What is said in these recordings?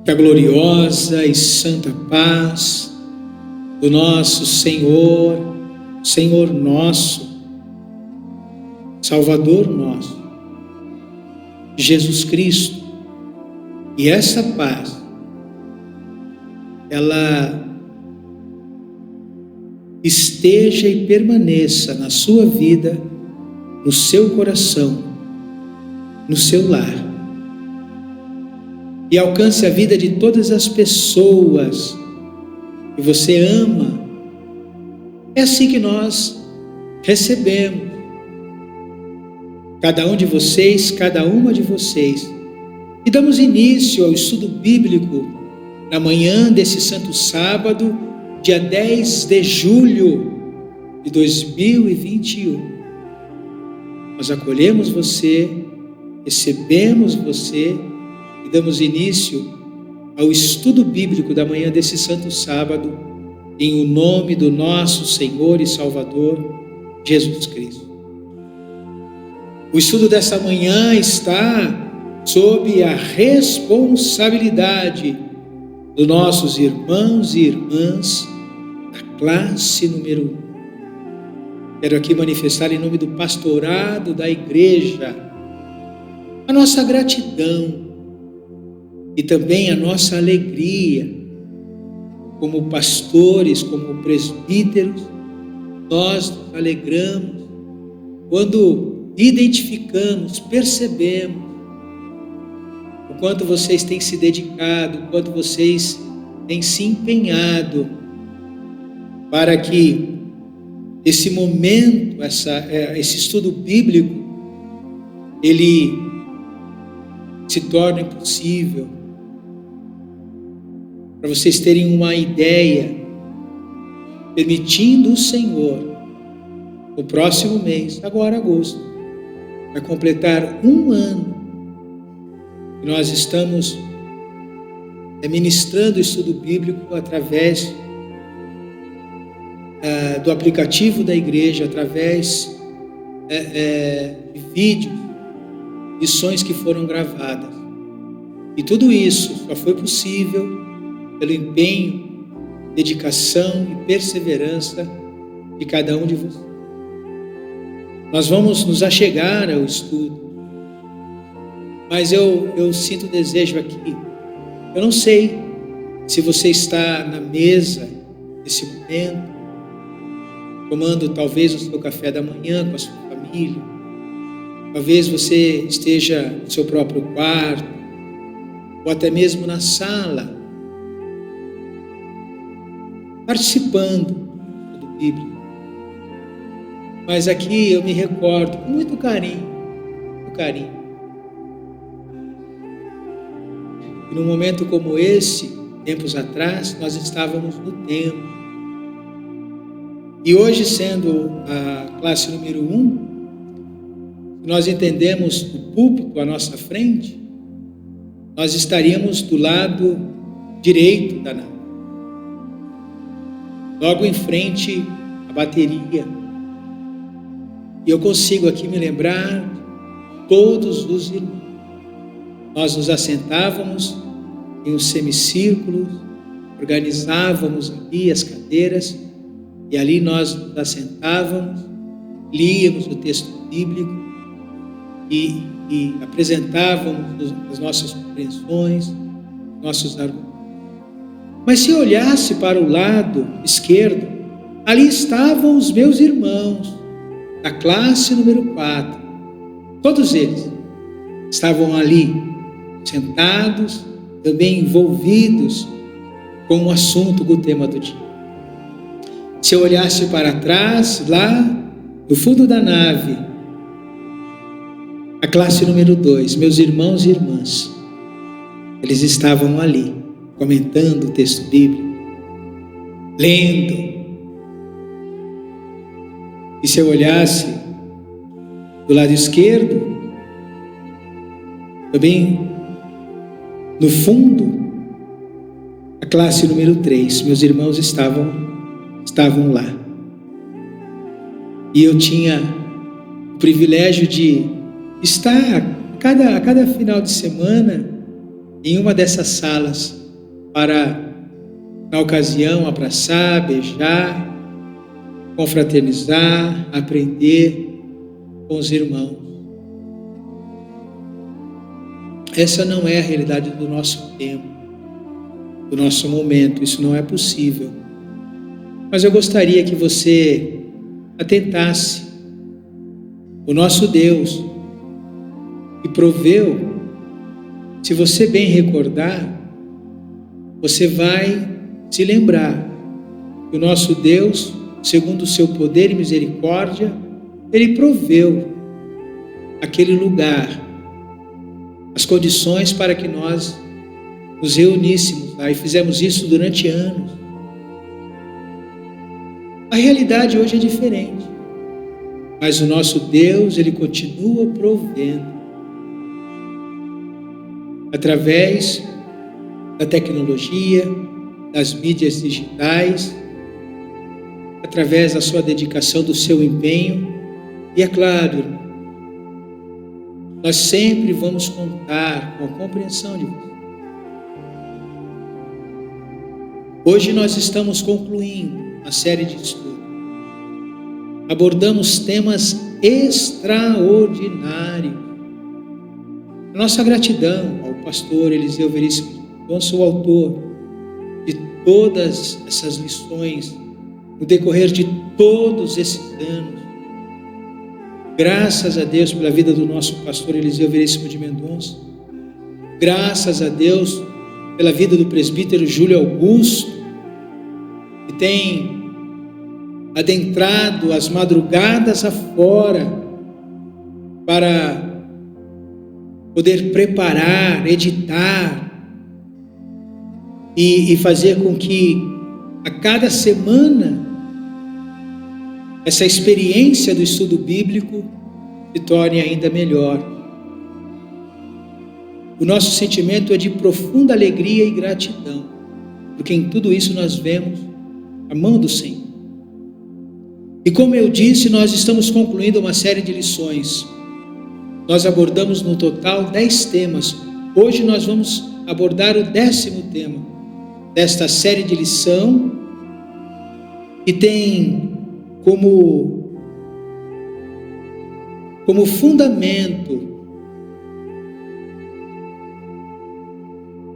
Que a gloriosa e santa paz do nosso Senhor, Senhor nosso, Salvador nosso, Jesus Cristo, e essa paz, ela esteja e permaneça na sua vida, no seu coração, no seu lar, e alcance a vida de todas as pessoas que você ama. É assim que nós recebemos, cada um de vocês, cada uma de vocês, e damos início ao estudo bíblico na manhã desse santo sábado, dia 10 de julho de 2021. Nós acolhemos você, recebemos você e damos início ao estudo bíblico da manhã desse santo sábado, em o nome do nosso Senhor e Salvador, Jesus Cristo. O estudo dessa manhã está sob a responsabilidade dos nossos irmãos e irmãs da classe número 1. Quero aqui manifestar em nome do pastorado da igreja a nossa gratidão e também a nossa alegria como pastores, como presbíteros. Nós nos alegramos quando identificamos, percebemos o quanto vocês têm se dedicado, o quanto vocês têm se empenhado para que esse momento, esse estudo bíblico, ele se torne possível. Para vocês terem uma ideia, permitindo o Senhor, no próximo mês, agora agosto, vai completar 1 ano que nós estamos ministrando o estudo bíblico através do aplicativo da igreja, através de vídeos, lições que foram gravadas. E tudo isso só foi possível pelo empenho, dedicação e perseverança de cada um de vocês. Nós vamos nos achegar ao estudo, mas eu sinto desejo aqui. Eu não sei se você está na mesa nesse momento, tomando talvez o seu café da manhã com a sua família. Talvez você esteja no seu próprio quarto, ou até mesmo na sala, participando do Bíblia. Mas aqui eu me recordo com muito carinho, e num momento como esse, tempos atrás, nós estávamos no templo. E hoje, sendo a classe número 1, nós entendemos o púlpito à nossa frente, nós estaríamos do lado direito da nave, logo em frente à bateria. E eu consigo aqui me lembrar de todos os irmãos. Nós nos assentávamos em um semicírculo, organizávamos ali as cadeiras, e ali nós nos assentávamos, líamos o texto bíblico e apresentávamos as nossas compreensões, nossos argumentos. Mas se eu olhasse para o lado esquerdo, ali estavam os meus irmãos, da classe número 4. Todos eles estavam ali, sentados, também envolvidos com o assunto do tema do dia. Se eu olhasse para trás, lá no fundo da nave, a classe número 2, meus irmãos e irmãs, eles estavam ali, comentando o texto bíblico, lendo. E se eu olhasse do lado esquerdo, também no fundo, a classe número 3, meus irmãos estavam lá. E eu tinha o privilégio de estar a cada final de semana em uma dessas salas para, na ocasião, abraçar, beijar, confraternizar, aprender com os irmãos. Essa não é a realidade do nosso tempo, do nosso momento. Isso não é possível. Mas eu gostaria que você atentasse. O nosso Deus, que proveu, se você bem recordar, você vai se lembrar que o nosso Deus, segundo o seu poder e misericórdia, Ele proveu aquele lugar, as condições para que nós nos reuníssemos lá, e fizemos isso durante anos. A realidade hoje é diferente, mas o nosso Deus, Ele continua provendo através da tecnologia, das mídias digitais, através da sua dedicação, do seu empenho. E é claro, nós sempre vamos contar com a compreensão de você. Hoje nós estamos concluindo a série de estudo. Abordamos temas extraordinários. Nossa gratidão ao pastor Eliseu Veríssimo Mendonça, o autor de todas essas lições, no decorrer de todos esses anos. Graças a Deus pela vida do nosso pastor Eliseu Veríssimo de Mendonça. Graças a Deus pela vida do presbítero Júlio Augusto, que tem adentrado as madrugadas afora para poder preparar, editar e fazer com que a cada semana essa experiência do estudo bíblico se torne ainda melhor. O nosso sentimento é de profunda alegria e gratidão, porque em tudo isso nós vemos a mão do Senhor. E como eu disse, nós estamos concluindo uma série de lições. Nós abordamos no total 10 temas. Hoje nós vamos abordar o 10º tema desta série de lição, que tem como fundamento: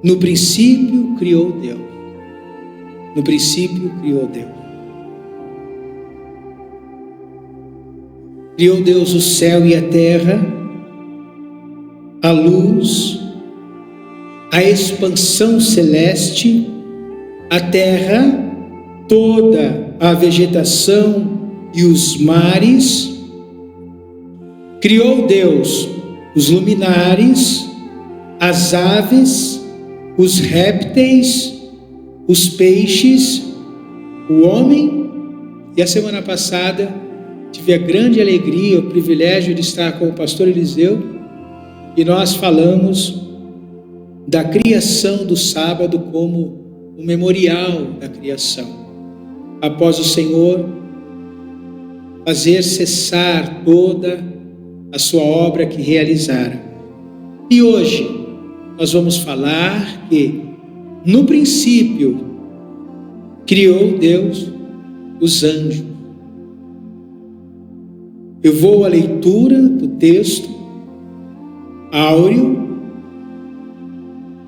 no princípio criou Deus. No princípio criou Deus. Criou Deus o céu e a terra, a luz, a expansão celeste, a terra, toda a vegetação e os mares. Criou Deus os luminares, as aves, os répteis, os peixes, o homem. E a semana passada tive a grande alegria, o privilégio de estar com o pastor Eliseu, e nós falamos da criação do sábado como um memorial da criação. Após o Senhor fazer cessar toda a sua obra que realizara. E hoje nós vamos falar que no princípio criou Deus os anjos. Eu vou à leitura do texto áureo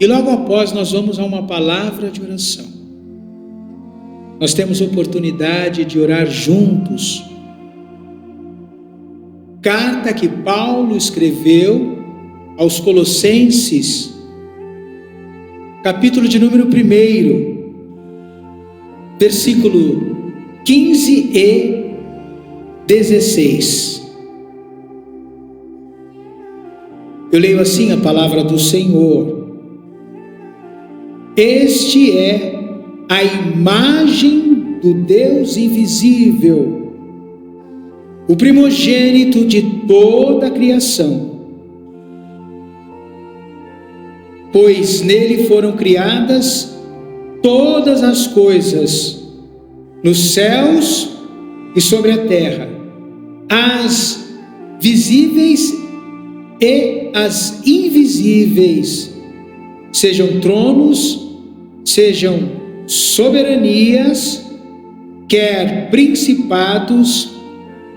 e logo após nós vamos a uma palavra de oração. Nós temos oportunidade de orar juntos. Carta que Paulo escreveu aos Colossenses, capítulo de número 1, versículo 15 e 16. Eu leio assim a palavra do Senhor. Este é a imagem do Deus invisível, o primogênito de toda a criação, pois nele foram criadas todas as coisas, nos céus e sobre a terra, as visíveis e as invisíveis, sejam tronos, sejam soberanias, quer principados,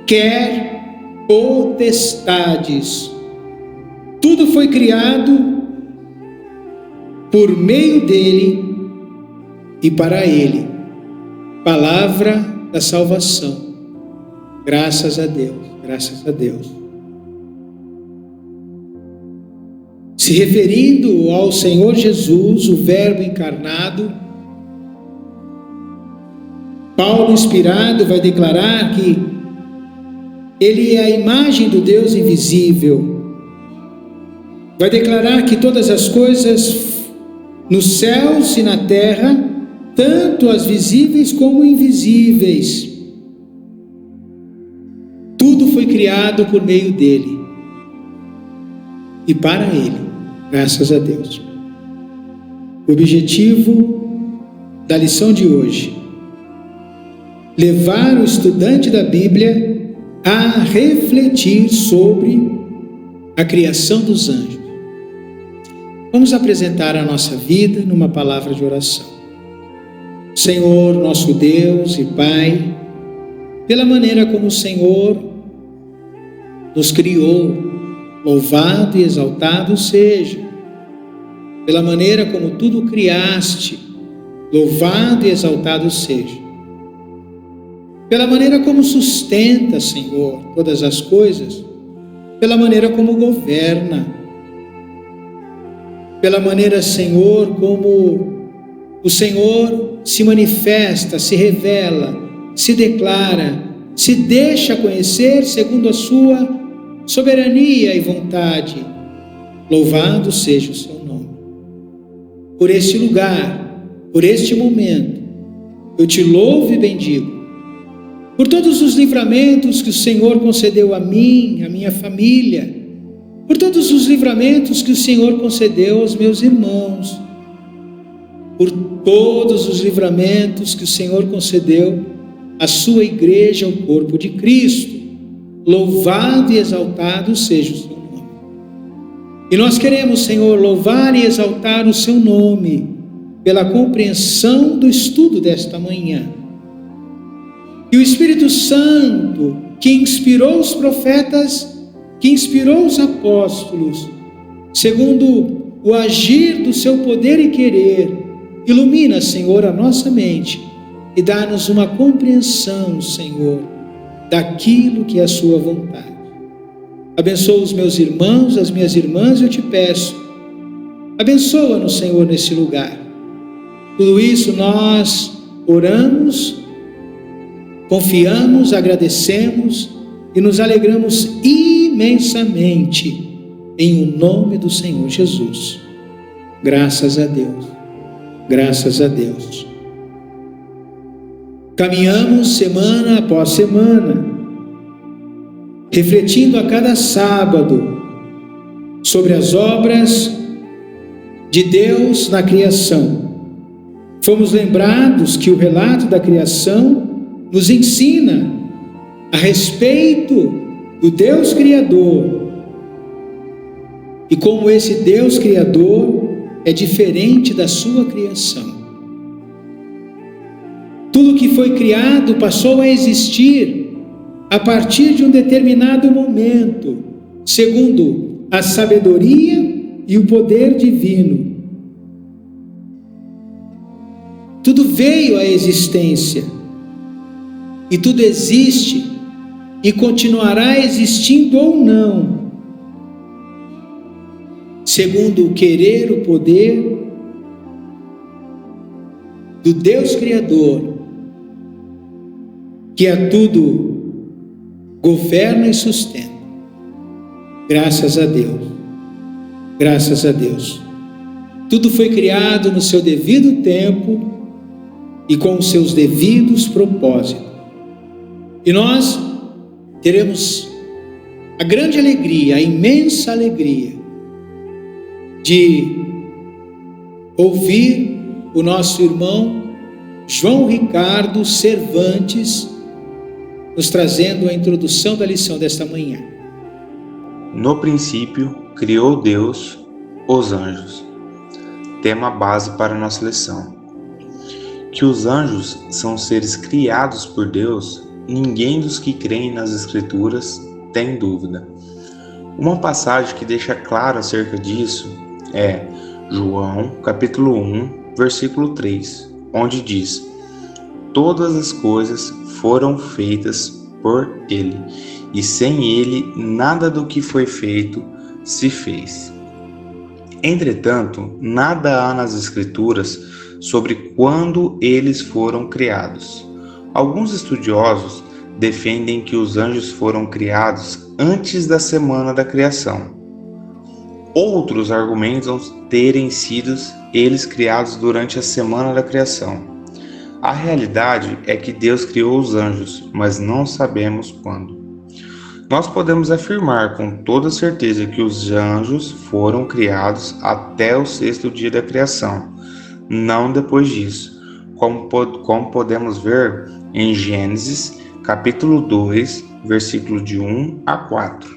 quer potestades. Tudo foi criado por meio dele e para ele. Palavra da salvação. Graças a Deus, graças a Deus. Se referindo ao Senhor Jesus, o Verbo encarnado, Paulo, inspirado, vai declarar que ele é a imagem do Deus invisível. Vai declarar que todas as coisas nos céus e na terra, tanto as visíveis como invisíveis, tudo foi criado por meio dele e para ele, graças a Deus. O objetivo da lição de hoje: levar o estudante da Bíblia a refletir sobre a criação dos anjos. Vamos apresentar a nossa vida numa palavra de oração. Senhor, nosso Deus e Pai, pela maneira como o Senhor nos criou, louvado e exaltado seja. Pela maneira como tudo criaste, louvado e exaltado seja. Pela maneira como sustenta, Senhor, todas as coisas, pela maneira como governa, pela maneira, Senhor, como o Senhor se manifesta, se revela, se declara, se deixa conhecer segundo a sua soberania e vontade. Louvado seja o seu nome. Por este lugar, por este momento, eu te louvo e bendigo. Por todos os livramentos que o Senhor concedeu a mim, a minha família, por todos os livramentos que o Senhor concedeu aos meus irmãos, por todos os livramentos que o Senhor concedeu à sua igreja, ao corpo de Cristo. Louvado e exaltado seja o seu nome. E nós queremos, Senhor, louvar e exaltar o seu nome pela compreensão do estudo desta manhã. Que o Espírito Santo, que inspirou os profetas, que inspirou os apóstolos, segundo o agir do seu poder e querer, ilumina, Senhor, a nossa mente e dá-nos uma compreensão, Senhor, daquilo que é a sua vontade. Abençoa os meus irmãos, as minhas irmãs, eu te peço. Abençoa-nos, Senhor, nesse lugar. Tudo isso nós oramos, confiamos, agradecemos e nos alegramos imensamente em o nome do Senhor Jesus. Graças a Deus, graças a Deus. Caminhamos semana após semana, refletindo a cada sábado sobre as obras de Deus na criação. Fomos lembrados que o relato da criação nos ensina a respeito do Deus Criador e como esse Deus Criador é diferente da sua criação. Tudo que foi criado passou a existir a partir de um determinado momento, segundo a sabedoria e o poder divino. Tudo veio à existência e tudo existe e continuará existindo ou não, segundo o querer, o poder do Deus Criador, que a tudo governa e sustenta. Graças a Deus, graças a Deus. Tudo foi criado no seu devido tempo e com os seus devidos propósitos. E nós teremos a grande alegria, a imensa alegria de ouvir o nosso irmão João Ricardo Cervantes nos trazendo a introdução da lição desta manhã. No princípio, criou Deus os anjos. tema base para a nossa lição. Que os anjos são seres criados por Deus, ninguém dos que creem nas Escrituras tem dúvida. Uma passagem que deixa claro acerca disso é João, capítulo 1, versículo 3, onde diz: todas as coisas foram feitas por Ele, e sem Ele nada do que foi feito se fez. Entretanto, nada há nas Escrituras sobre quando eles foram criados. Alguns estudiosos defendem que os anjos foram criados antes da semana da criação. Outros argumentam terem sido eles criados durante a semana da criação. A realidade é que Deus criou os anjos, mas não sabemos quando. Nós podemos afirmar com toda certeza que os anjos foram criados até o 6º dia da criação, não depois disso, como podemos ver em Gênesis, capítulo 2, versículo de 1 a 4.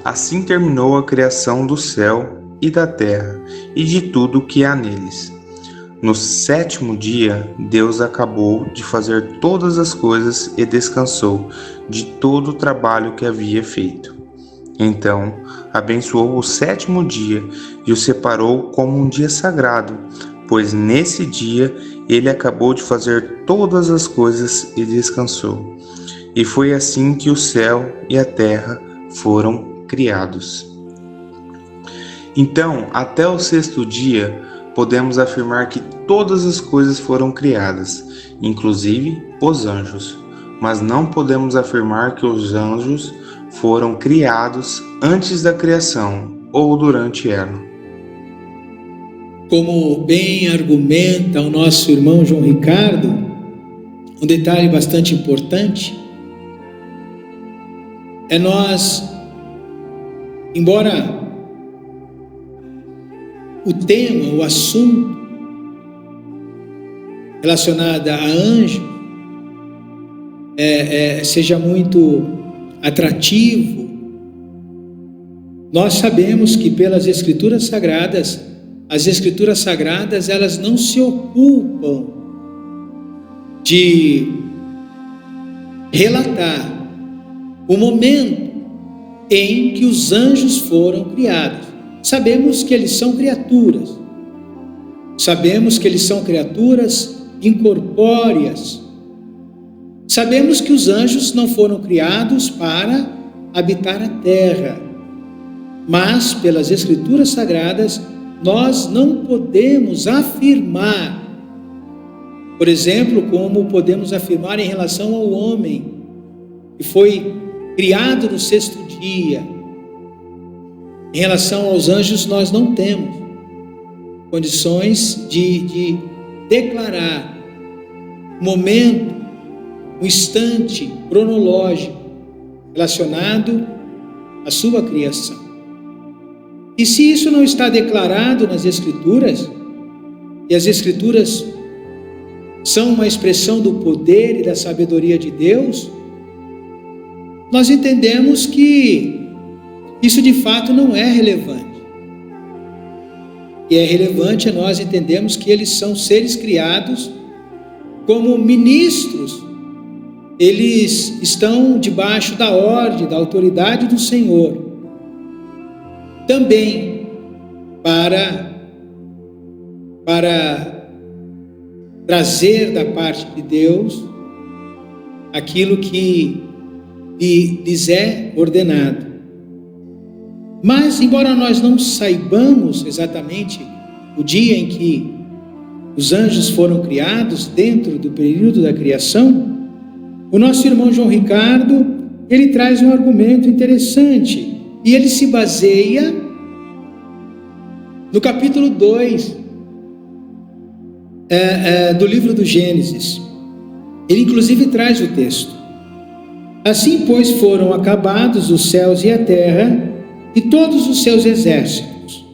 Assim terminou a criação do céu e da terra e de tudo o que há neles. No 7º dia, Deus acabou de fazer todas as coisas e descansou de todo o trabalho que havia feito. Então, abençoou o 7º dia e o separou como um dia sagrado, pois nesse dia ele acabou de fazer todas as coisas e descansou. E foi assim que o céu e a terra foram criados. Então, até o 6º dia, podemos afirmar que todas as coisas foram criadas, inclusive os anjos, mas não podemos afirmar que os anjos foram criados antes da criação ou durante ela. Como bem argumenta o nosso irmão João Ricardo, um detalhe bastante importante é nós, embora o tema, o assunto relacionado a anjo seja muito atrativo, nós sabemos que pelas Escrituras Sagradas, as Escrituras Sagradas, elas não se ocupam de relatar o momento em que os anjos foram criados. Sabemos que eles são criaturas. Sabemos que eles são criaturas incorpóreas. Sabemos que os anjos não foram criados para habitar a terra. Mas, pelas Escrituras Sagradas, nós não podemos afirmar, por exemplo, como podemos afirmar em relação ao homem, que foi criado no 6º dia. Em relação aos anjos, nós não temos condições de declarar um momento, um instante cronológico relacionado à sua criação. E se isso não está declarado nas Escrituras, e as Escrituras são uma expressão do poder e da sabedoria de Deus, nós entendemos que isso de fato não é relevante. E é relevante nós entendemos que eles são seres criados como ministros. Eles estão debaixo da ordem, da autoridade do Senhor. Também para trazer da parte de Deus aquilo que lhes é ordenado. Mas, embora nós não saibamos exatamente o dia em que os anjos foram criados dentro do período da criação, o nosso irmão João Ricardo, ele traz um argumento interessante, e ele se baseia no capítulo 2 do livro do Gênesis. Ele inclusive traz o texto: assim, pois, foram acabados os céus e a terra e todos os seus exércitos.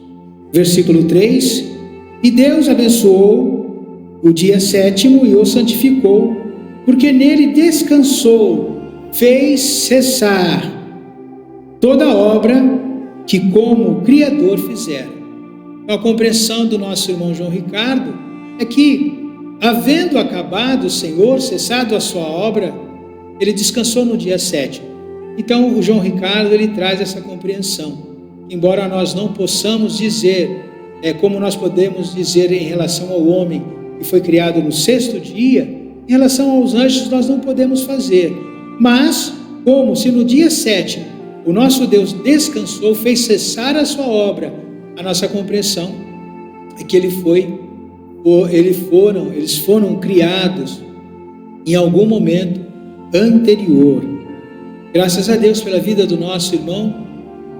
Versículo 3: e Deus abençoou o dia 7º e o santificou, porque nele descansou, fez cessar toda a obra que como Criador fizera. A compreensão do nosso irmão João Ricardo é que, havendo acabado o Senhor, cessado a sua obra, ele descansou no dia 7. Então, o João Ricardo, ele traz essa compreensão. Embora nós não possamos dizer, como nós podemos dizer em relação ao homem que foi criado no 6º dia, em relação aos anjos nós não podemos fazer. Mas, como se no dia 7 o nosso Deus descansou, fez cessar a sua obra, a nossa compreensão é que eles foram criados em algum momento anterior. Graças a Deus pela vida do nosso irmão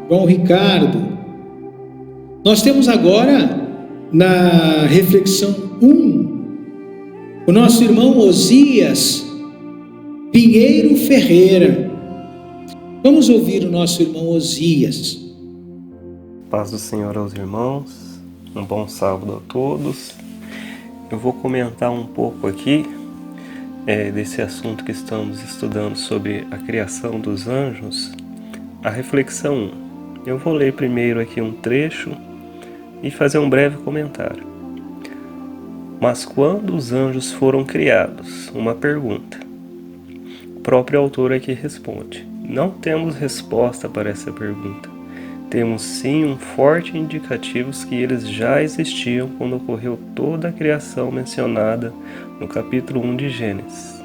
João Ricardo. Nós temos agora na reflexão 1 o nosso irmão Osias Pinheiro Ferreira. Vamos ouvir o nosso irmão Osias. Paz do Senhor aos irmãos, um bom sábado a todos. Eu vou comentar um pouco aqui desse assunto que estamos estudando sobre a criação dos anjos, a reflexão 1. Eu vou ler primeiro aqui um trecho e fazer um breve comentário. Mas quando os anjos foram criados? Uma pergunta. O próprio autor aqui responde. Não temos resposta para essa pergunta. Temos sim um forte indicativo que eles já existiam quando ocorreu toda a criação mencionada no capítulo 1 de Gênesis.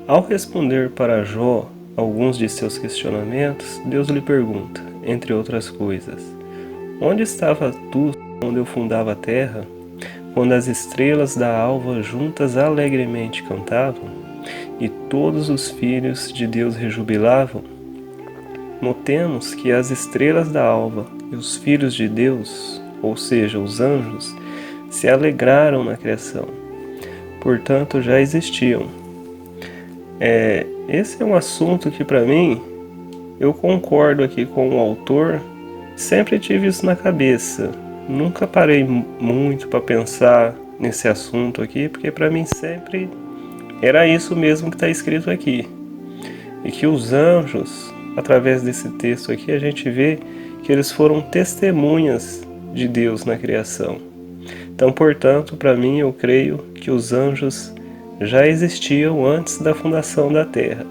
Ao responder para Jó alguns de seus questionamentos, Deus lhe pergunta, entre outras coisas, onde estava tu quando eu fundava a terra, quando as estrelas da alva juntas alegremente cantavam e todos os filhos de Deus rejubilavam? Notemos que as estrelas da alva e os filhos de Deus, ou seja, os anjos, se alegraram na criação. Portanto, já existiam. Esse é um assunto que, para mim, eu concordo aqui com o autor, sempre tive isso na cabeça. Nunca parei muito para pensar nesse assunto aqui, porque para mim sempre era isso mesmo que está escrito aqui. E que os anjos, através desse texto aqui, a gente vê que eles foram testemunhas de Deus na criação. Então, portanto, para mim, eu creio que os anjos já existiam antes da fundação da terra.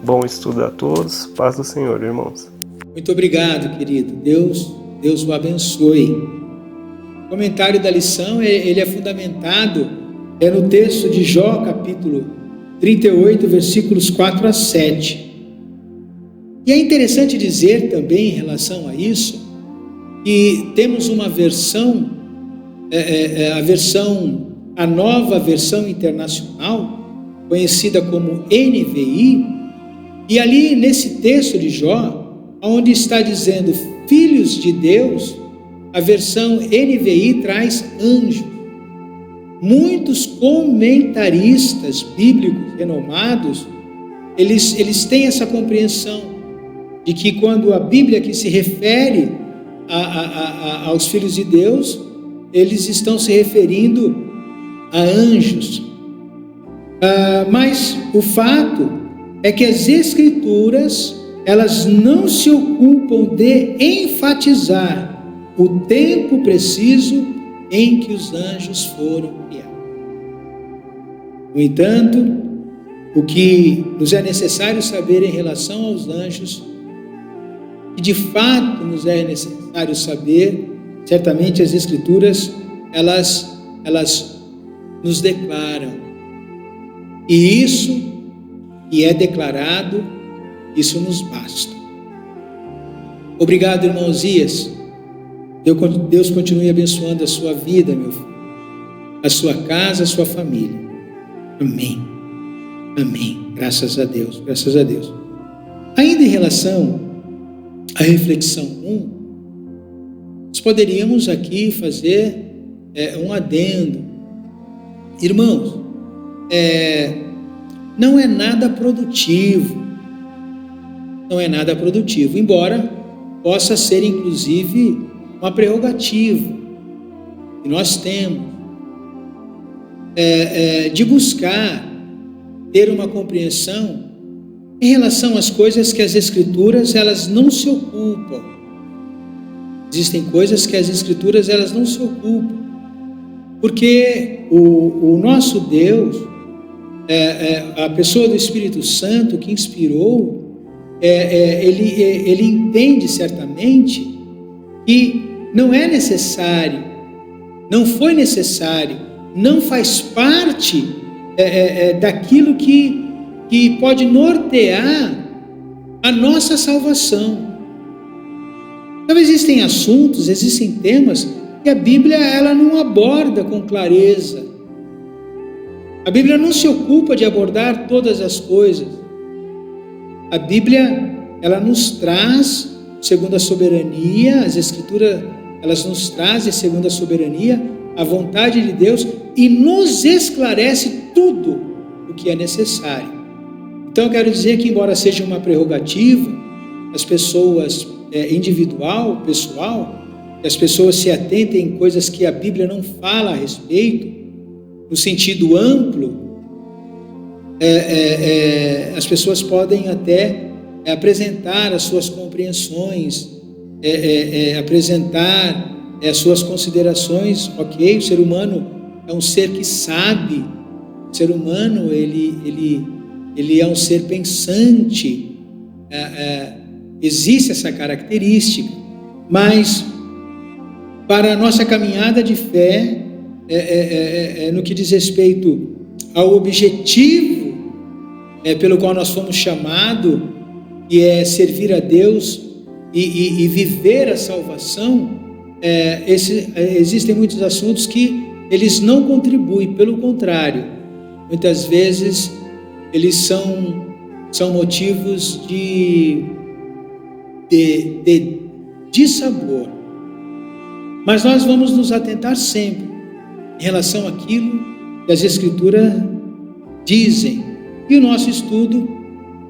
Bom estudo a todos, paz do Senhor, irmãos. Muito obrigado, querido. Deus o abençoe. O comentário da lição, ele é fundamentado no texto de Jó, capítulo 38, versículos 4 a 7. E é interessante dizer também em relação a isso, que temos uma versão, a nova versão internacional, conhecida como NVI, e ali nesse texto de Jó, onde está dizendo filhos de Deus, a versão NVI traz anjos. Muitos comentaristas bíblicos renomados, eles têm essa compreensão, de que quando a Bíblia que se refere aos filhos de Deus, eles estão se referindo a anjos. Mas o fato é que as Escrituras, elas não se ocupam de enfatizar o tempo preciso em que os anjos foram criados. No entanto, o que nos é necessário saber em relação aos anjos, e de fato nos é necessário saber, certamente as Escrituras, elas nos declaram. E isso que é declarado, isso nos basta. Obrigado, irmão Osias. Deus continue abençoando a sua vida, meu filho, a sua casa, a sua família. Amém. Amém. Graças a Deus. Graças a Deus. Ainda em relação à reflexão 1, nós poderíamos aqui fazer um adendo. Irmãos, não é nada produtivo. Não é nada produtivo, embora possa ser inclusive uma prerrogativa que nós temos de buscar ter uma compreensão em relação às coisas que as Escrituras elas não se ocupam. Existem coisas que as Escrituras elas não se ocupam, porque o nosso Deus, a pessoa do Espírito Santo que inspirou, ele entende certamente que não é necessário, não foi necessário, não faz parte daquilo que pode nortear a nossa salvação. Então existem assuntos, existem temas que a Bíblia ela não aborda com clareza. A Bíblia não se ocupa de abordar todas as coisas. A Bíblia ela nos traz segundo a soberania, as Escrituras elas nos trazem segundo a soberania, a vontade de Deus e nos esclarece tudo o que é necessário. Então eu quero dizer que, embora seja uma prerrogativa, as pessoas individual, pessoal, que as pessoas se atentem em coisas que a Bíblia não fala a respeito, no sentido amplo, as pessoas podem até apresentar as suas compreensões, apresentar as suas considerações. Ok, o ser humano é um ser que sabe, o ser humano ele é um ser pensante, existe essa característica, mas para a nossa caminhada de fé, no que diz respeito ao objetivo pelo qual nós fomos chamados, que é servir a Deus e viver a salvação, existem muitos assuntos que eles não contribuem, pelo contrário, muitas vezes eles são motivos de dissabor. Mas nós vamos nos atentar sempre em relação àquilo que as Escrituras dizem. E o nosso estudo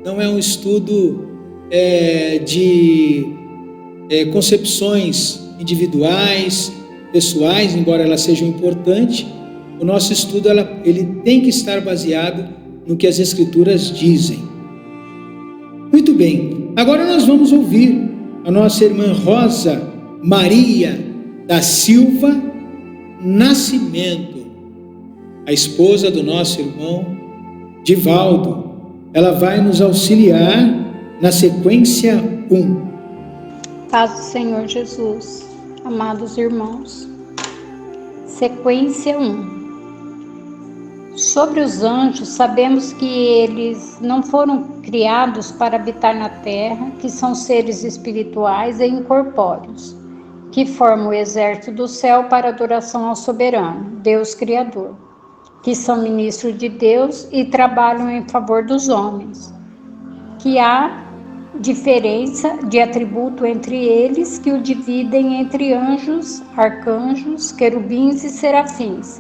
não é um estudo de concepções individuais, pessoais, embora elas sejam importantes. O nosso estudo ele tem que estar baseado no que as Escrituras dizem. Muito bem, agora nós vamos ouvir a nossa irmã Rosa Maria da Silva Nascimento, a esposa do nosso irmão Divaldo. Ela vai nos auxiliar na sequência 1. Paz do Senhor Jesus, amados irmãos. Sequência 1. Sobre os anjos, sabemos que eles não foram criados para habitar na terra, que são seres espirituais e incorpóreos, que formam o exército do céu para adoração ao soberano, Deus Criador, que são ministros de Deus e trabalham em favor dos homens, que há diferença de atributo entre eles que o dividem entre anjos, arcanjos, querubins e serafins,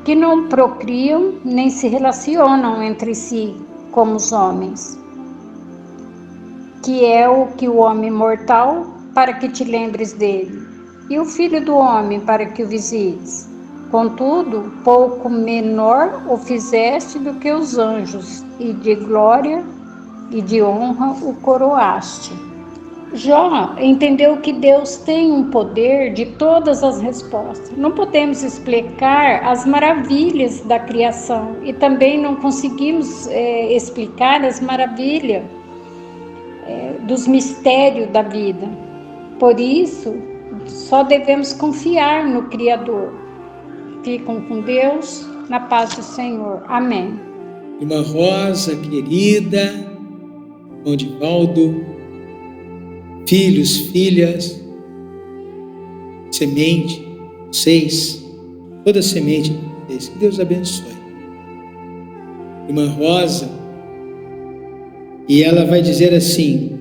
que não procriam nem se relacionam entre si como os homens, que é o que o homem mortal, para que te lembres dele, e o filho do homem, para que o visites. Contudo, pouco menor o fizeste do que os anjos, e de glória e de honra o coroaste. Jó entendeu que Deus tem um poder de todas as respostas. Não podemos explicar as maravilhas da criação e também não conseguimos explicar as maravilhas dos mistérios da vida. Por isso, só devemos confiar no Criador. Ficam com Deus, na paz do Senhor. Amém. Irmã Rosa, querida, irmão Divaldo, filhos, filhas, semente, vocês, toda semente de vocês, que Deus abençoe. Irmã Rosa, e ela vai dizer assim: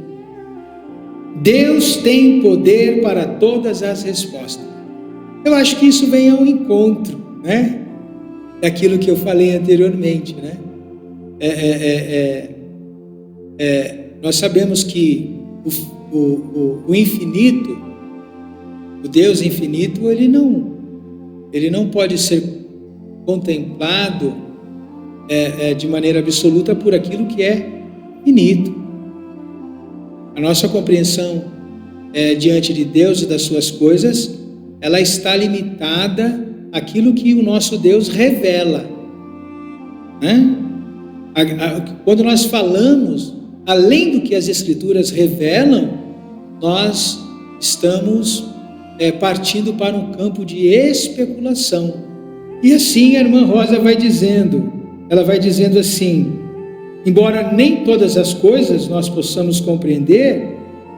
Deus tem poder para todas as respostas. Eu acho que isso vem ao encontro, né, daquilo que eu falei anteriormente, né? Nós sabemos que o infinito, o Deus infinito, ele não pode ser contemplado de maneira absoluta por aquilo que é finito. A nossa compreensão diante de Deus e das suas coisas, ela está limitada àquilo que o nosso Deus revela, né? Quando nós falamos além do que as Escrituras revelam, nós estamos partindo para um campo de especulação. E assim a irmã Rosa vai dizendo, ela vai dizendo assim, embora nem todas as coisas nós possamos compreender,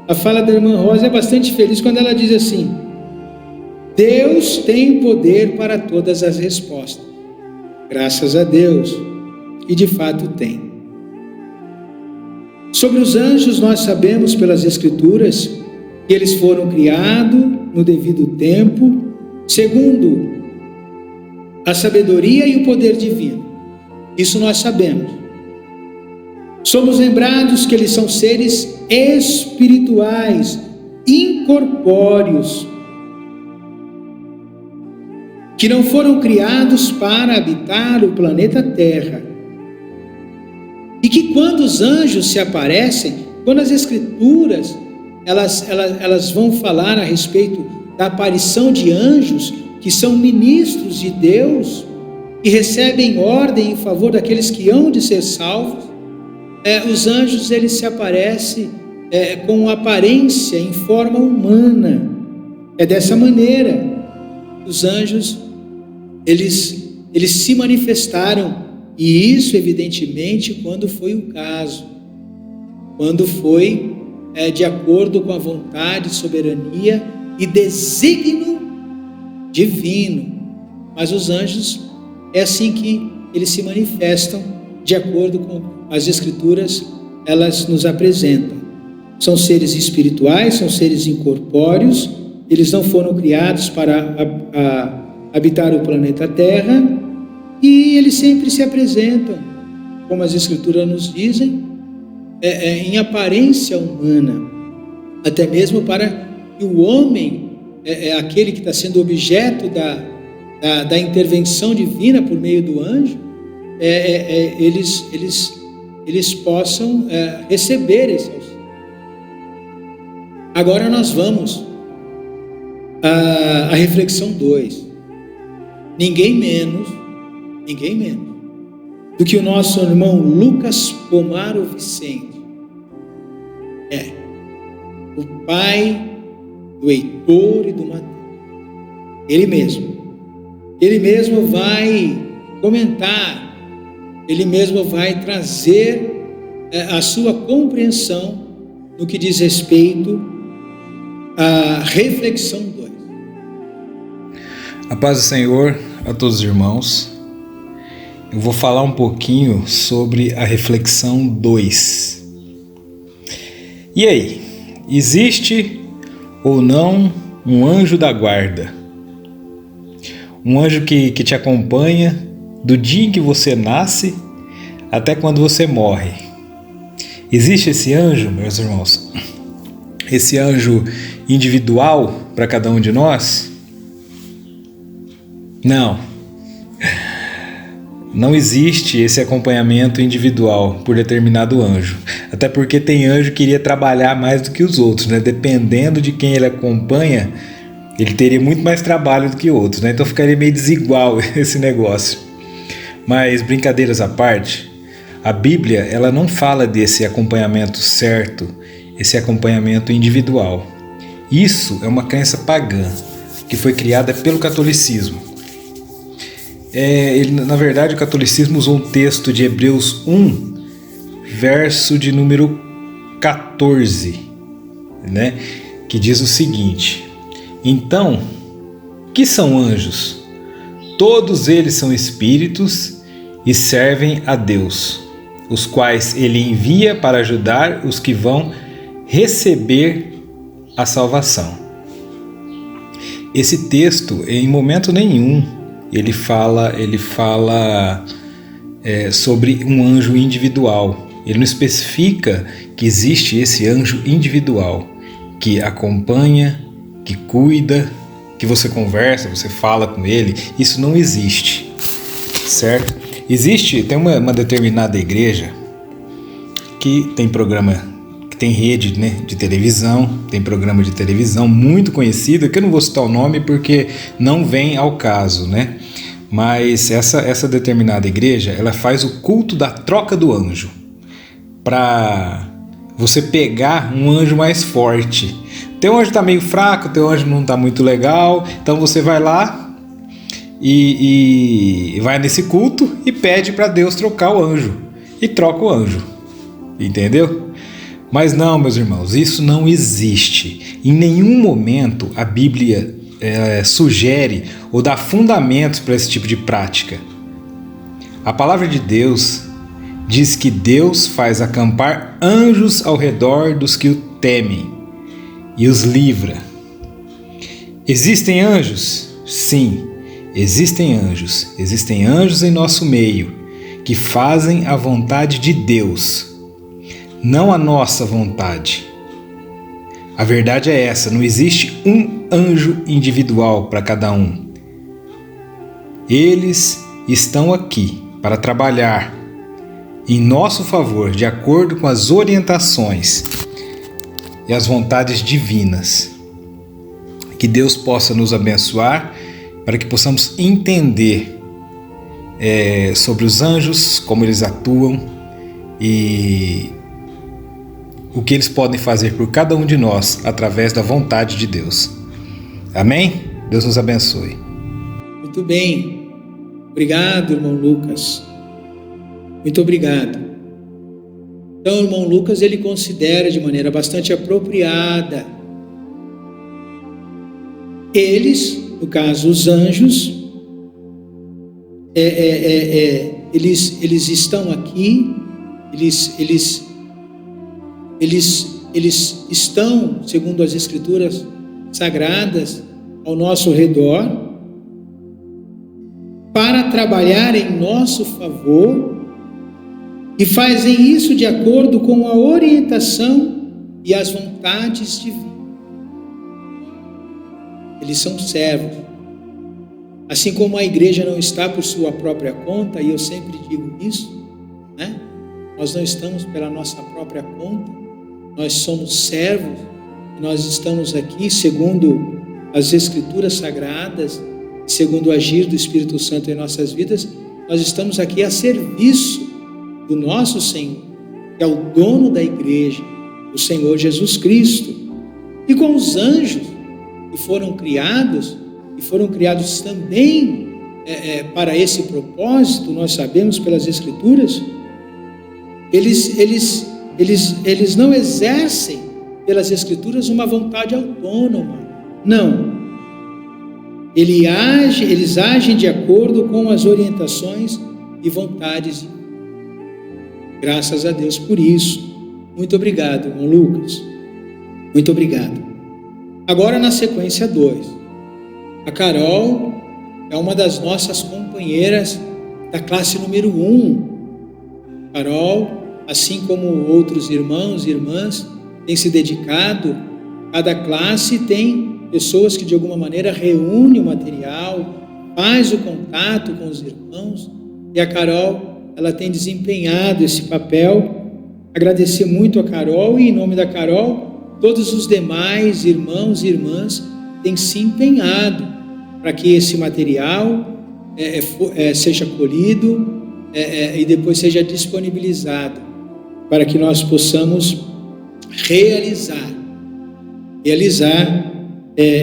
a fala da irmã Rosa é bastante feliz quando ela diz assim: Deus tem poder para todas as respostas. Graças a Deus. E de fato tem. Sobre os anjos, nós sabemos pelas Escrituras que eles foram criados no devido tempo, segundo a sabedoria e o poder divino. Isso nós sabemos. Somos lembrados que eles são seres espirituais, incorpóreos, que não foram criados para habitar o planeta Terra. E que quando os anjos se aparecem, quando as Escrituras elas vão falar a respeito da aparição de anjos, que são ministros de Deus, que recebem ordem em favor daqueles que hão de ser salvos, os anjos eles se aparecem com aparência em forma humana. É dessa maneira os anjos eles se manifestaram, e isso evidentemente quando foi o caso, quando foi de acordo com a vontade, soberania e desígnio divino. Mas os anjos é assim que eles se manifestam, de acordo com as Escrituras, elas nos apresentam. São seres espirituais, são seres incorpóreos, eles não foram criados para habitar o planeta Terra, e eles sempre se apresentam, como as Escrituras nos dizem, em aparência humana, até mesmo para que o homem, aquele que está sendo objeto da intervenção divina por meio do anjo, eles possam receber esse auxílio. Agora nós vamos à reflexão 2. Ninguém menos do que o nosso irmão Lucas Pomaro Vicente, o pai do Heitor e do Mateus. Ele mesmo vai comentar, ele mesmo vai trazer a sua compreensão no que diz respeito à reflexão 2. A paz do Senhor a todos os irmãos. Eu vou falar um pouquinho sobre a reflexão 2. E aí, existe ou não um anjo da guarda? Um anjo que te acompanha do dia em que você nasce até quando você morre. Existe esse anjo, meus irmãos? Esse anjo individual para cada um de nós? Não existe esse acompanhamento individual por determinado anjo. Até porque tem anjo que iria trabalhar mais do que os outros, né? Dependendo de quem ele acompanha, ele teria muito mais trabalho do que outros, né? Então ficaria meio desigual esse negócio. Mas brincadeiras à parte, a Bíblia ela não fala desse acompanhamento certo, esse acompanhamento individual. Isso é uma crença pagã que foi criada pelo catolicismo. Na verdade, o catolicismo usou um texto de Hebreus 1, verso de número 14, né? Que diz o seguinte: então, que são anjos? Todos eles são espíritos e servem a Deus, os quais ele envia para ajudar os que vão receber a salvação. Esse texto, em momento nenhum, ele fala sobre um anjo individual. Ele não especifica que existe esse anjo individual que acompanha, que cuida, que você conversa, você fala com ele. Isso não existe, certo? Tem uma determinada igreja que tem programa que tem rede, né, de televisão, tem programa de televisão muito conhecido, que eu não vou citar o nome porque não vem ao caso, né? Mas essa determinada igreja, ela faz o culto da troca do anjo, para você pegar um anjo mais forte. Teu anjo está meio fraco, teu anjo não está muito legal, então você vai lá e vai nesse culto e pede para Deus trocar o anjo, e troca o anjo, entendeu? Mas não, meus irmãos, isso não existe. Em nenhum momento a Bíblia sugere ou dá fundamentos para esse tipo de prática. A palavra de Deus diz que Deus faz acampar anjos ao redor dos que o temem e os livra. Existem anjos? Sim, existem anjos. Existem anjos em nosso meio que fazem a vontade de Deus, não a nossa vontade. A verdade é essa, não existe um anjo individual para cada um. Eles estão aqui para trabalhar em nosso favor, de acordo com as orientações e as vontades divinas. Que Deus possa nos abençoar para que possamos entender sobre os anjos, como eles atuam e o que eles podem fazer por cada um de nós através da vontade de Deus. Amém? Deus nos abençoe. Muito bem. Obrigado, irmão Lucas. Muito obrigado. Então, o irmão Lucas, ele considera de maneira bastante apropriada. Eles, no caso, os anjos, eles estão aqui, eles estão, segundo as Escrituras sagradas, ao nosso redor, para trabalhar em nosso favor, e fazem isso de acordo com a orientação e as vontades divinas. Eles são servos. Assim como a igreja não está por sua própria conta, e eu sempre digo isso, né? Nós não estamos pela nossa própria conta, nós somos servos, e nós estamos aqui segundo as Escrituras sagradas, segundo o agir do Espírito Santo em nossas vidas. Nós estamos aqui a serviço do nosso Senhor, que é o dono da igreja, o Senhor Jesus Cristo. E com os anjos que foram criados também para esse propósito, nós sabemos pelas Escrituras, eles não exercem pelas Escrituras uma vontade autônoma, não. Eles agem de acordo com as orientações e vontades de Deus. Graças a Deus por isso. Muito obrigado, irmão Lucas. Muito obrigado. Agora, na sequência 2. A Carol é uma das nossas companheiras da classe número 1. Carol, assim como outros irmãos e irmãs, tem se dedicado. Cada classe tem pessoas que de alguma maneira reúnem o material, faz o contato com os irmãos, e a Carol, ela tem desempenhado esse papel. Agradecer muito a Carol, e em nome da Carol, todos os demais irmãos e irmãs têm se empenhado para que esse material seja colhido e depois seja disponibilizado, para que nós possamos realizar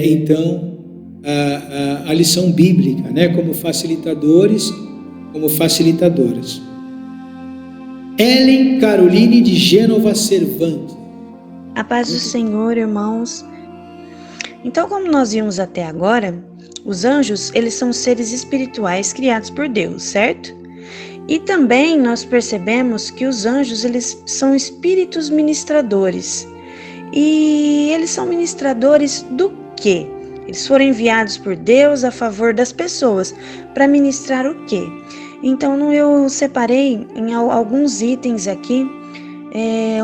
então a lição bíblica, né, como facilitadores, como facilitadoras. Ellen Caroline de Gênova Cervantes. A paz do Senhor, irmãos. Então, como nós vimos até agora, os anjos, eles são seres espirituais criados por Deus, certo? E também nós percebemos que os anjos, eles são espíritos ministradores. E eles são ministradores do quê? Eles foram enviados por Deus a favor das pessoas para ministrar o quê? Então, eu separei em alguns itens aqui,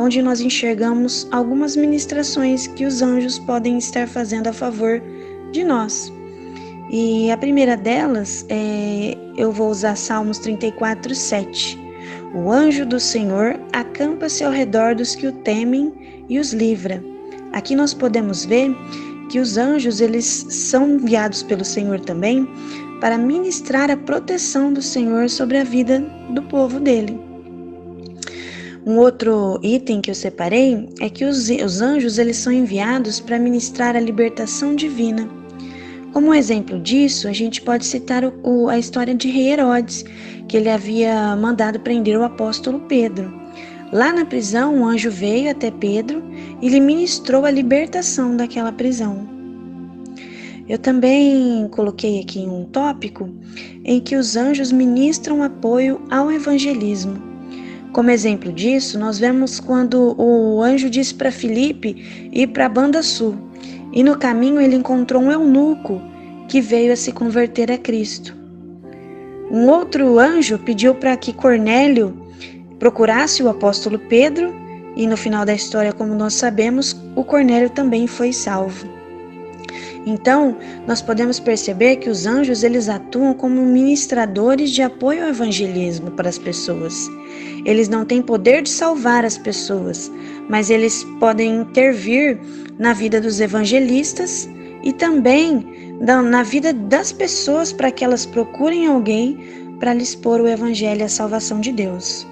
onde nós enxergamos algumas ministrações que os anjos podem estar fazendo a favor de nós. E a primeira delas, eu vou usar Salmos 34:7. O anjo do Senhor acampa-se ao redor dos que o temem e os livra. Aqui nós podemos ver que os anjos, eles são enviados pelo Senhor também para ministrar a proteção do Senhor sobre a vida do povo dele. Um outro item que eu separei é que os anjos, eles são enviados para ministrar a libertação divina. Como um exemplo disso, a gente pode citar a história de rei Herodes, que ele havia mandado prender o apóstolo Pedro. Lá na prisão, um anjo veio até Pedro e lhe ministrou a libertação daquela prisão. Eu também coloquei aqui um tópico em que os anjos ministram apoio ao evangelismo. Como exemplo disso, nós vemos quando o anjo disse para Filipe ir para a banda sul, e no caminho ele encontrou um eunuco que veio a se converter a Cristo. Um outro anjo pediu para que Cornélio procurasse o apóstolo Pedro, e no final da história, como nós sabemos, o Cornélio também foi salvo. Então, nós podemos perceber que os anjos, eles atuam como ministradores de apoio ao evangelismo para as pessoas. Eles não têm poder de salvar as pessoas, mas eles podem intervir na vida dos evangelistas e também na vida das pessoas para que elas procurem alguém para lhes expor o evangelho e a salvação de Deus.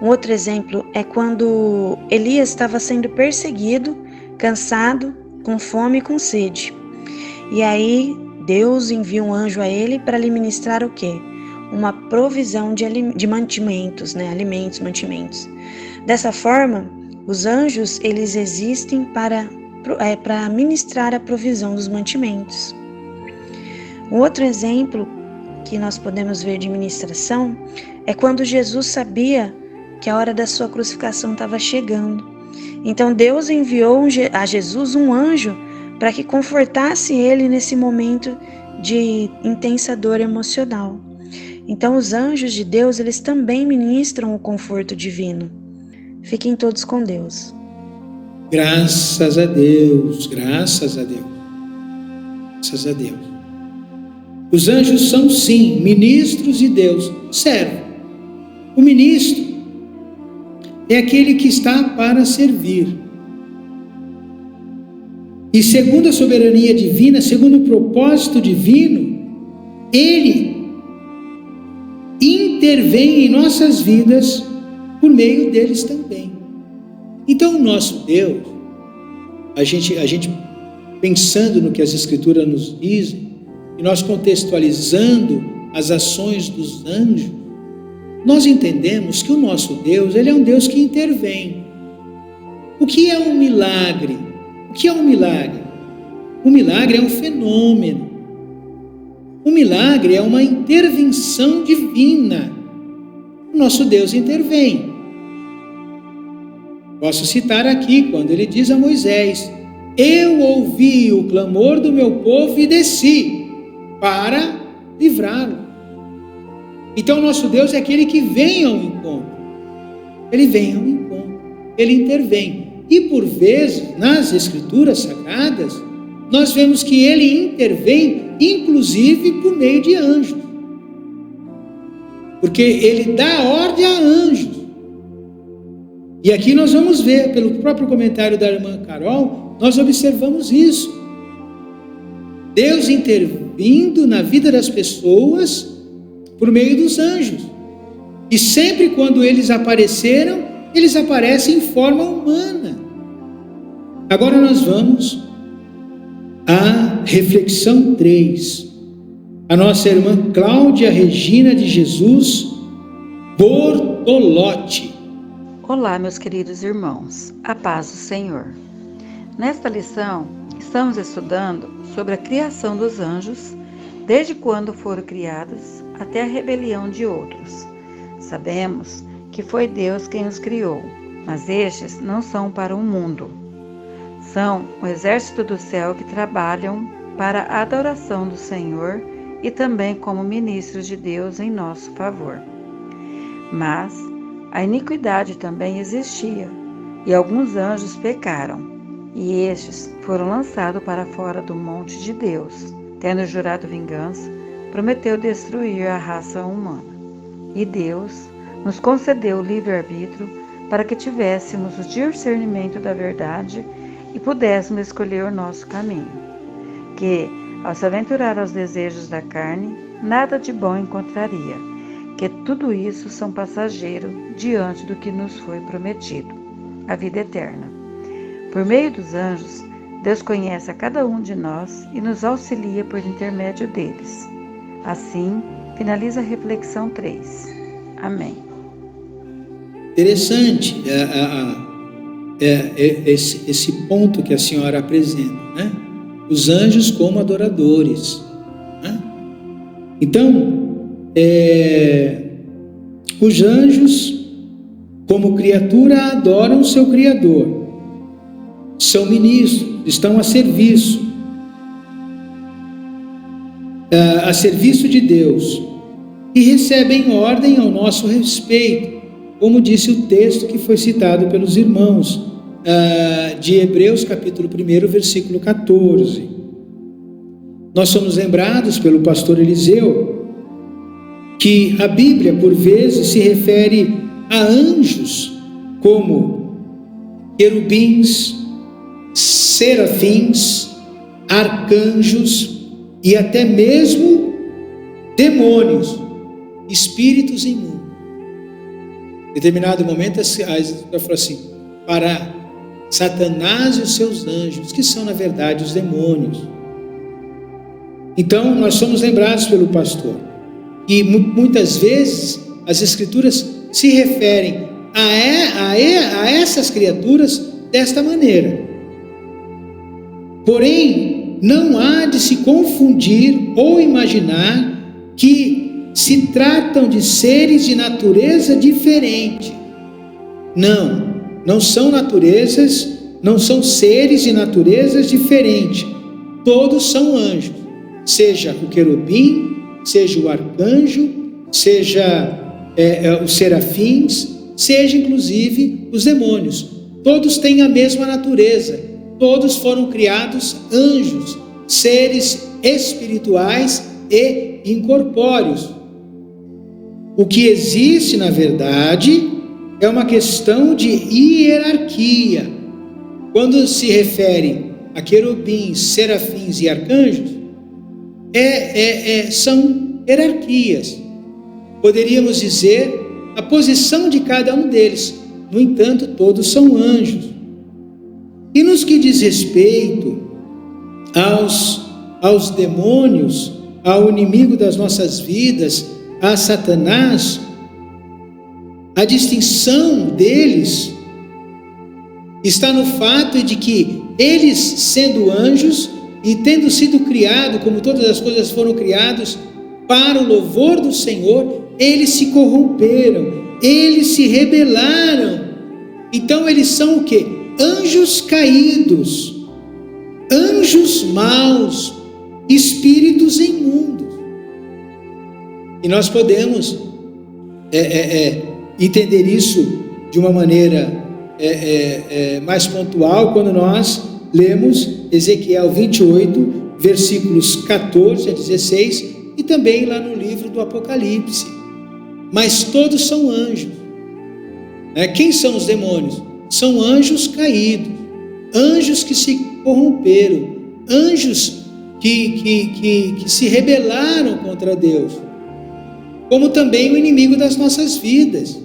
Um outro exemplo é quando Elias estava sendo perseguido, cansado, com fome e com sede. E aí Deus envia um anjo a ele para lhe ministrar o quê? Uma provisão de mantimentos, alimentos, mantimentos. Dessa forma, os anjos, eles existem para ministrar a provisão dos mantimentos. Um outro exemplo que nós podemos ver de ministração é quando Jesus sabia que a hora da sua crucificação estava chegando. Então Deus enviou a Jesus um anjo para que confortasse ele nesse momento de intensa dor emocional. Então os anjos de Deus, eles também ministram o conforto divino. Fiquem todos com Deus. Graças a Deus, graças a Deus, graças a Deus. Os anjos são sim ministros de Deus, servem. O ministro é aquele que está para servir. E segundo a soberania divina, segundo o propósito divino, ele intervém em nossas vidas por meio deles também. Então o nosso Deus, a gente pensando no que as Escrituras nos dizem, e nós contextualizando as ações dos anjos, nós entendemos que o nosso Deus, ele é um Deus que intervém. O que é um milagre? O que é um milagre? O milagre é um fenômeno. O milagre é uma intervenção divina. O nosso Deus intervém. Posso citar aqui, quando ele diz a Moisés: eu ouvi o clamor do meu povo e desci para livrá-lo. Então o nosso Deus é aquele que vem ao encontro. Ele vem ao encontro, ele intervém. E por vezes, nas Escrituras Sagradas, nós vemos que ele intervém, inclusive por meio de anjos. Porque ele dá ordem a anjos. E aqui nós vamos ver, pelo próprio comentário da irmã Carol, nós observamos isso. Deus intervindo na vida das pessoas por meio dos anjos. E sempre quando eles apareceram, eles aparecem em forma humana. Agora nós vamos à reflexão 3. A nossa irmã Cláudia Regina de Jesus Bortolotti. Olá, meus queridos irmãos, a paz do Senhor. Nesta lição, estamos estudando sobre a criação dos anjos, desde quando foram criados até a rebelião de outros. Sabemos que foi Deus quem os criou, mas estes não são para o mundo. São o exército do céu que trabalham para a adoração do Senhor e também como ministros de Deus em nosso favor. Mas a iniquidade também existia, e alguns anjos pecaram, e estes foram lançados para fora do monte de Deus. Tendo jurado vingança, prometeu destruir a raça humana. E Deus nos concedeu o livre-arbítrio para que tivéssemos o discernimento da verdade e pudéssemos escolher o nosso caminho. Que, ao se aventurar aos desejos da carne, nada de bom encontraria, que tudo isso são passageiro diante do que nos foi prometido, a vida eterna. Por meio dos anjos, Deus conhece a cada um de nós e nos auxilia por intermédio deles. Assim, finaliza a reflexão 3. Amém. Interessante esse ponto que a senhora apresenta, né? Os anjos como adoradores, né? Então, os anjos, como criatura, adoram o seu Criador. São ministros, estão a serviço de Deus e recebem ordem ao nosso respeito, como disse o texto que foi citado pelos irmãos de Hebreus capítulo 1, versículo 14. Nós somos lembrados pelo pastor Eliseu que a Bíblia por vezes se refere a anjos como querubins, serafins, arcanjos e até mesmo demônios, espíritos imundos. Em determinado momento a Escritura fala assim: para Satanás e os seus anjos, que são na verdade os demônios. Então nós somos lembrados pelo pastor e muitas vezes as Escrituras se referem a essas criaturas desta maneira. Porém, não há de se confundir ou imaginar que se tratam de seres de natureza diferente. Não são seres de naturezas diferentes. Todos são anjos, seja o querubim, seja o arcanjo, seja os serafins, seja inclusive os demônios. Todos têm a mesma natureza. Todos foram criados anjos, seres espirituais e incorpóreos. O que existe, na verdade, é uma questão de hierarquia. Quando se refere a querubins, serafins e arcanjos, são hierarquias. Poderíamos dizer a posição de cada um deles. No entanto, todos são anjos. E nos que diz respeito aos demônios, ao inimigo das nossas vidas, a Satanás, a distinção deles está no fato de que eles, sendo anjos e tendo sido criados, como todas as coisas foram criadas para o louvor do Senhor, eles se corromperam, eles se rebelaram. Então eles são o quê? Anjos caídos, anjos maus, espíritos imundos. E nós podemos entender isso de uma maneira mais pontual quando nós lemos Ezequiel 28, versículos 14 a 16 e também lá no livro do Apocalipse. Mas todos são anjos. Quem são os demônios? São anjos caídos, anjos que se corromperam, anjos que se rebelaram contra Deus, como também o inimigo das nossas vidas.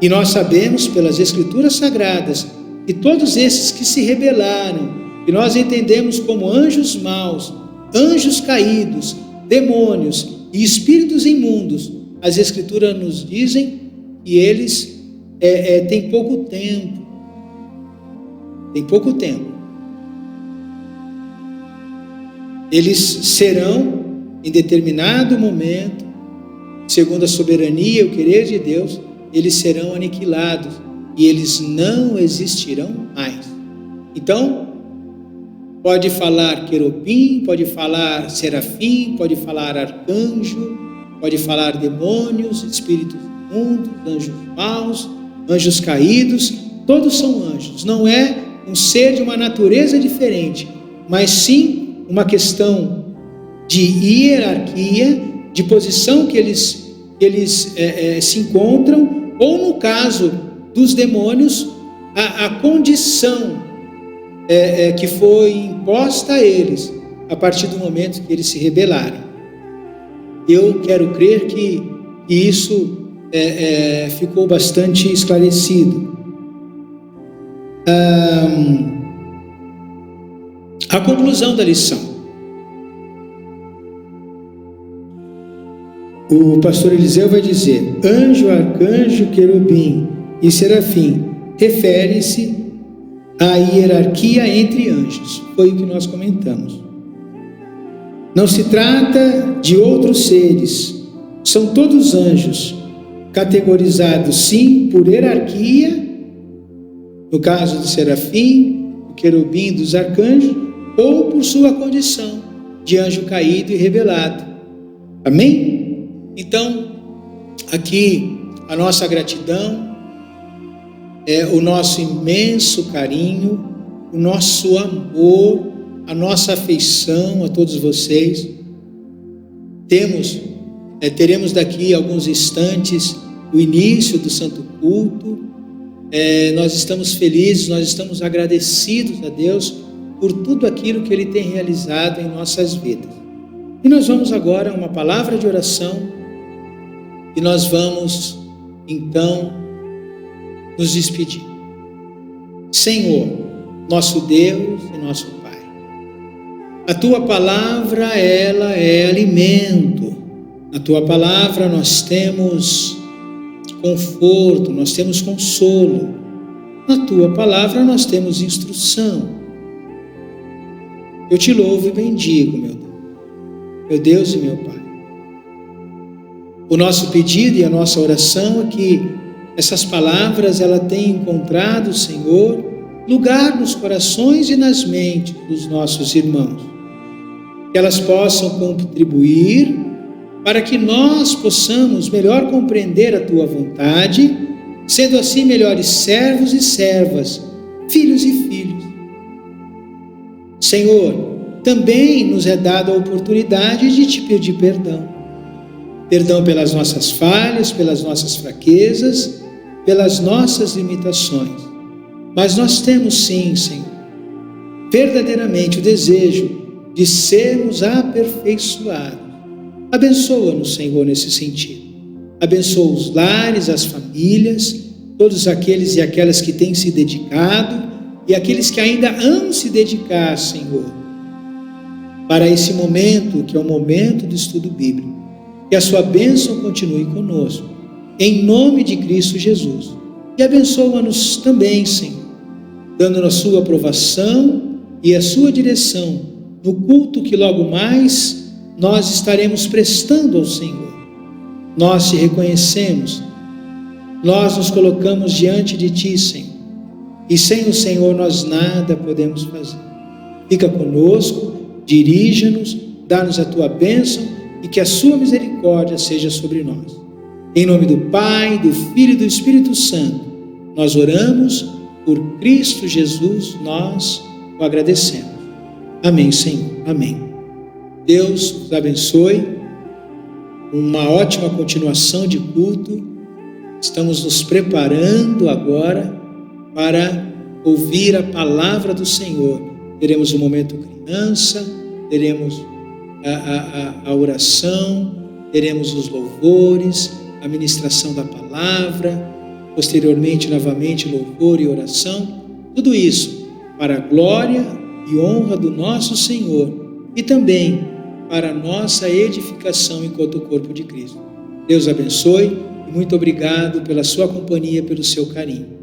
E nós sabemos pelas Escrituras Sagradas que todos esses que se rebelaram, que nós entendemos como anjos maus, anjos caídos, demônios e espíritos imundos, as Escrituras nos dizem que eles têm pouco tempo. Tem pouco tempo. Eles serão, em determinado momento, segundo a soberania e o querer de Deus, eles serão aniquilados e eles não existirão mais. Então, pode falar querubim, pode falar serafim, pode falar arcanjo, pode falar demônios, espíritos imundos, anjos maus, anjos caídos, todos são anjos. Não é um ser de uma natureza diferente, mas sim uma questão de hierarquia, de posição que eles se encontram ou no caso dos demônios, a condição que foi imposta a eles a partir do momento que eles se rebelarem. Eu quero crer que isso ficou bastante esclarecido. A conclusão da lição. O pastor Eliseu vai dizer: anjo, arcanjo, querubim e serafim refere-se à hierarquia entre anjos. Foi o que nós comentamos. Não se trata de outros seres, são todos anjos, categorizados sim por hierarquia, no caso do serafim, do querubim, dos arcanjos, ou por sua condição de anjo caído e rebelado. Amém? Então, aqui a nossa gratidão, o nosso imenso carinho, o nosso amor, a nossa afeição a todos vocês. Teremos daqui a alguns instantes o início do Santo Culto. Nós estamos felizes, nós estamos agradecidos a Deus por tudo aquilo que Ele tem realizado em nossas vidas. E nós vamos agora a uma palavra de oração e nós vamos então nos despedir. Senhor, nosso Deus e nosso Pai, a Tua palavra, ela é alimento. Na Tua palavra nós temos conforto, nós temos consolo. Na Tua palavra nós temos instrução. Eu te louvo e bendigo, meu Deus e meu Pai. O nosso pedido e a nossa oração é que essas palavras ela tenham encontrado, Senhor, lugar nos corações e nas mentes dos nossos irmãos. Que elas possam contribuir para que nós possamos melhor compreender a Tua vontade, sendo assim melhores servos e servas, filhos e filhos. Senhor, também nos é dada a oportunidade de Te pedir perdão. Perdão pelas nossas falhas, pelas nossas fraquezas, pelas nossas limitações. Mas nós temos sim, Senhor, verdadeiramente o desejo de sermos aperfeiçoados. Abençoa-nos, Senhor, nesse sentido. Abençoa os lares, as famílias, todos aqueles e aquelas que têm se dedicado e aqueles que ainda hão se dedicar, Senhor, para esse momento, que é o momento do estudo bíblico. Que a Sua bênção continue conosco, em nome de Cristo Jesus. E abençoa-nos também, Senhor, dando a Sua aprovação e a Sua direção no culto que logo mais nós estaremos prestando ao Senhor. Nós Te reconhecemos, nós nos colocamos diante de Ti, Senhor, e sem o Senhor nós nada podemos fazer. Fica conosco, dirija-nos, dá-nos a Tua bênção e que a Sua misericórdia seja sobre nós. Em nome do Pai, do Filho e do Espírito Santo, nós oramos, por Cristo Jesus, nós o agradecemos. Amém, Senhor. Amém. Deus os abençoe. Uma ótima continuação de culto. Estamos nos preparando agora para ouvir a palavra do Senhor. Teremos um momento criança, teremos a oração, teremos os louvores, a ministração da palavra, posteriormente, novamente, louvor e oração. Tudo isso para a glória e honra do nosso Senhor e também para a nossa edificação enquanto o corpo de Cristo. Deus abençoe e muito obrigado pela sua companhia, pelo seu carinho.